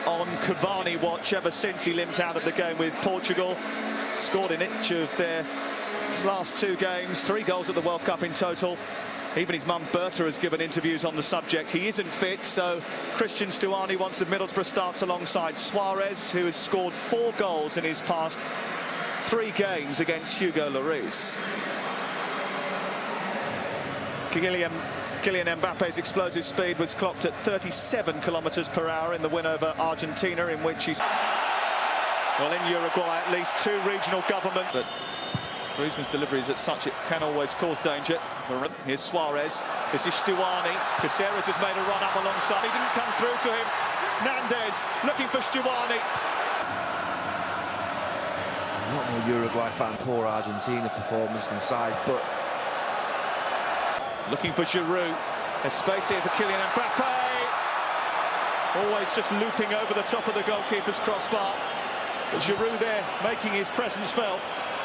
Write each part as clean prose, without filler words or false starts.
on Cavani watch ever since he limped out of the game with Portugal. Scored in each of their last 2 games, 3 goals at the World Cup in total. Even his mum Berta has given interviews on the subject. He isn't fit, so Christian Stuani wants the Middlesbrough starts alongside Suarez, who has scored 4 goals in his past 3 games against Hugo Lloris. Kylian Mbappe's explosive speed was clocked at 37 kilometers per hour in the win over Argentina, in which he's... Well, in Uruguay, at least 2 regional government. But Griezmann's deliveries at such, it can always cause danger. Here's Suarez. This is Stuani. Caceres has made a run up alongside. He didn't come through to him. Nandez looking for Stuani. A lot more Uruguay fan, poor Argentina performance inside, but... Looking for Giroud. There's space here for Kylian Mbappe. Always just looping over the top of the goalkeeper's crossbar. But Giroud there, making his presence felt.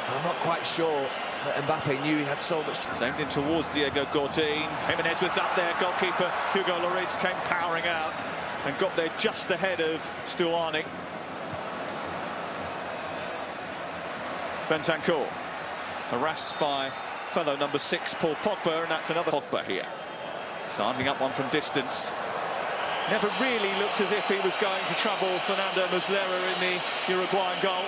I'm not quite sure that Mbappe knew he had so much... Aimed in towards Diego Godin. Jimenez was up there. Goalkeeper Hugo Lloris came powering out and got there just ahead of Stuani. Bentancur harassed by fellow number 6 Paul Pogba, and that's another Pogba here. Starting up one from distance. Never really looked as if he was going to trouble Fernando Muslera in the Uruguayan goal.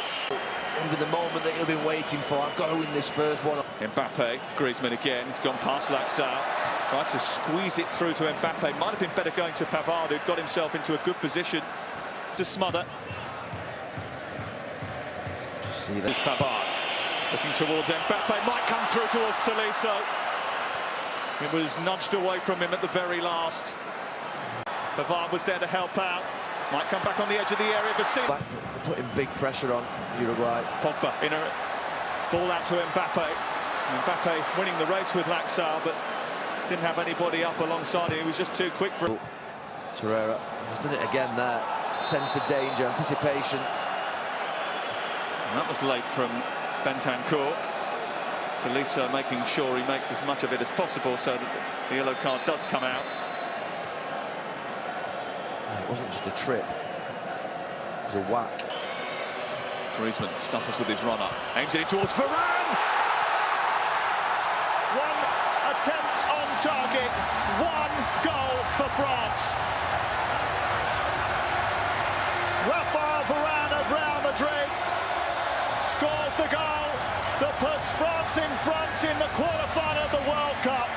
Even the moment that he'll been waiting for. I've got to win this first one. Mbappe, Griezmann again. He's gone past Laxalt. Tried to squeeze it through to Mbappe. Might have been better going to Pavard, who got himself into a good position to smother. See that? This Pavard looking towards Mbappe. Might come through towards Tolisso. It was nudged away from him at the very last. Pavard was there to help out. Might come back on the edge of the area for Sim. Putting big pressure on Uruguay. Pogba in a ball out to Mbappe. Mbappe winning the race with Laxalt, but didn't have anybody up alongside him. He was just too quick for him. Torreira has done it again there. Sense of danger, anticipation. And that was late from Bentancur. Tolisso making sure he makes as much of it as possible so that the yellow card does come out. It wasn't just a trip, it was a whack. Griezmann stutters with his run-up, aims it in towards Varane! One attempt on target, 1 goal for France. Rafael Varane of Real Madrid scores the goal that puts France in front in the quarter-final of the World Cup.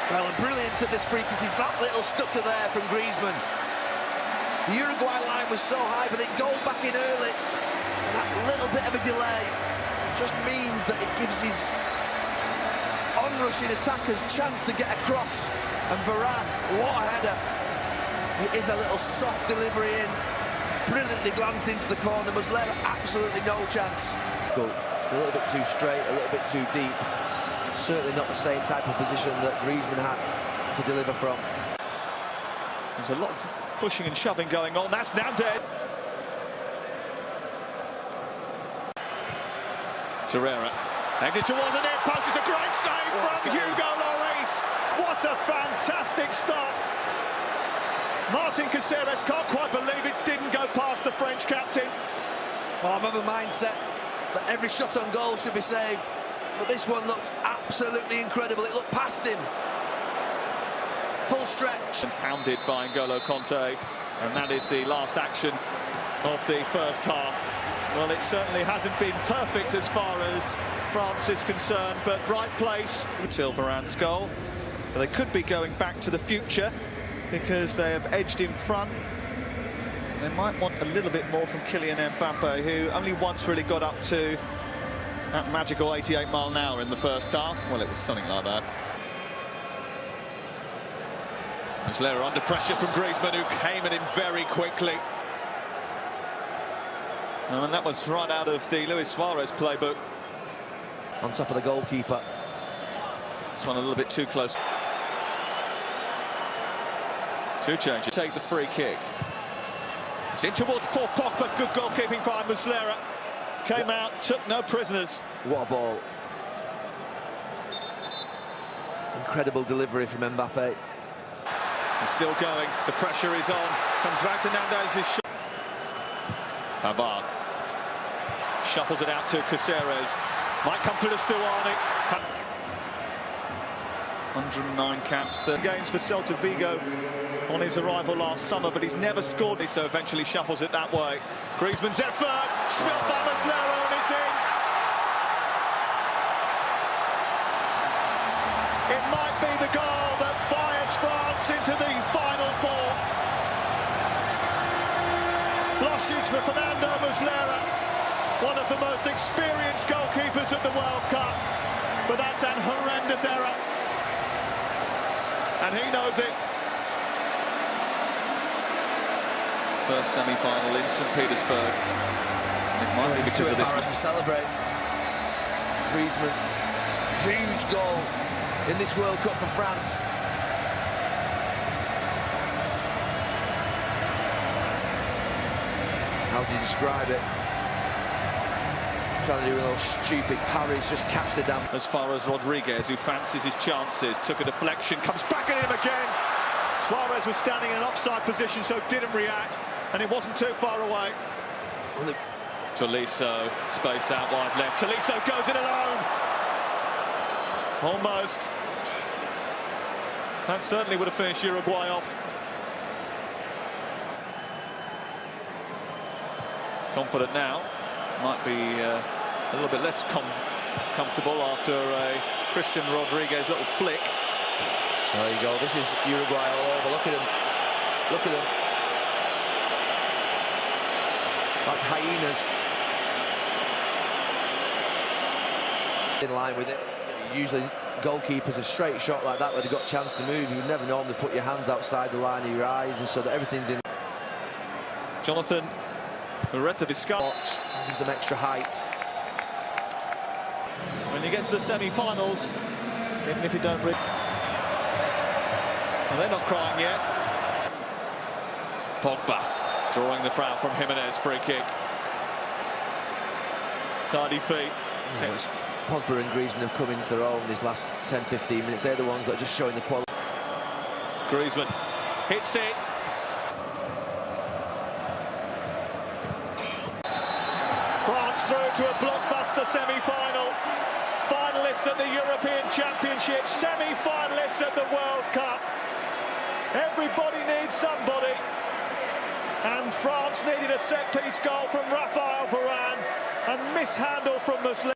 Well, the brilliance of this free kick is that little stutter there from Griezmann. The Uruguay line was so high, but it goes back in early. And that little bit of a delay just means that it gives his onrushing attackers chance to get across. And Varane, what a header. It is a little soft delivery in. Brilliantly glanced into the corner. Muslera, absolutely no chance. Goal. A little bit too straight, a little bit too deep. Certainly not the same type of position that Griezmann had to deliver from. There's a lot of pushing and shoving going on. That's Nandez. Torreira aimed it towards the near post. It's a great save from Hugo Lloris. What a fantastic stop. Martin Caceres can't quite believe it didn't go past the French captain. Well, I'm of a mindset that every shot on goal should be saved. But this one looked absolutely incredible. It looked past him. Full stretch. And hounded by N'Golo Kanté. And that is the last action of the first half. Well, it certainly hasn't been perfect as far as France is concerned, but right place until Varane's goal. But they could be going back to the future because they have edged in front. They might want a little bit more from Kylian Mbappe, who only once really got up to that magical 88 mile an hour in the first half. Well, it was something like that. Muslera under pressure from Griezmann, who came at him very quickly. And that was right out of the Luis Suarez playbook. On top of the goalkeeper. This one a little bit too close. 2 changes. Take the free kick. It's in towards Paul Pogba. Good goalkeeping by Muslera. Came out, took no prisoners. What a ball. Incredible delivery from Mbappe. He's still going. The pressure is on. Comes back to Nandez's shot. Pavard shuffles it out to Caceres. Might come to the Stuani. 109 caps, 30 games for Celta Vigo on his arrival last summer, but he's never scored, so eventually shuffles it that way. Griezmann's effort, spilled by Muslera, and it's in. It might be the goal that fires France into the Final Four. Blushes for Fernando Muslera, one of the most experienced goalkeepers at the World Cup, but that's an horrendous error. And he knows it. First semi-final in St. Petersburg. It might be because of this. To celebrate. Griezmann, huge goal in this World Cup for France. How do you describe it? Trying to do a little stupid parries, just catch the damn. As far as Rodriguez, who fancies his chances, took a deflection, comes back at him again. Suarez was standing in an offside position, so didn't react, and it wasn't too far away. Tolisso, space out wide left. Tolisso goes it alone. Almost. That certainly would have finished Uruguay off. Confident now. Might be a little bit less comfortable after a Christian Rodriguez little flick. There you go. This is Uruguay all over. Look at them. Look at them. Like hyenas. In line with it. Usually goalkeepers, a straight shot like that where they've got a chance to move, you never normally put your hands outside the line of your eyes, and so that everything's in. Jonathan Ureta Vizcarra gives them extra height. When you get to the semi-finals, even if you don't well, they're not crying yet. Pogba drawing the foul from Jimenez, free kick. Tidy feet. Yes. Pogba and Griezmann have come into their own these last 10-15 minutes. They're the ones that are just showing the quality. Griezmann hits it. France through to a blockbuster semi-final. Finalists at the European Championship, semi-finalists at the World Cup. Everybody needs somebody. And France needed a set-piece goal from Raphael Varane and mishandle from Muslera.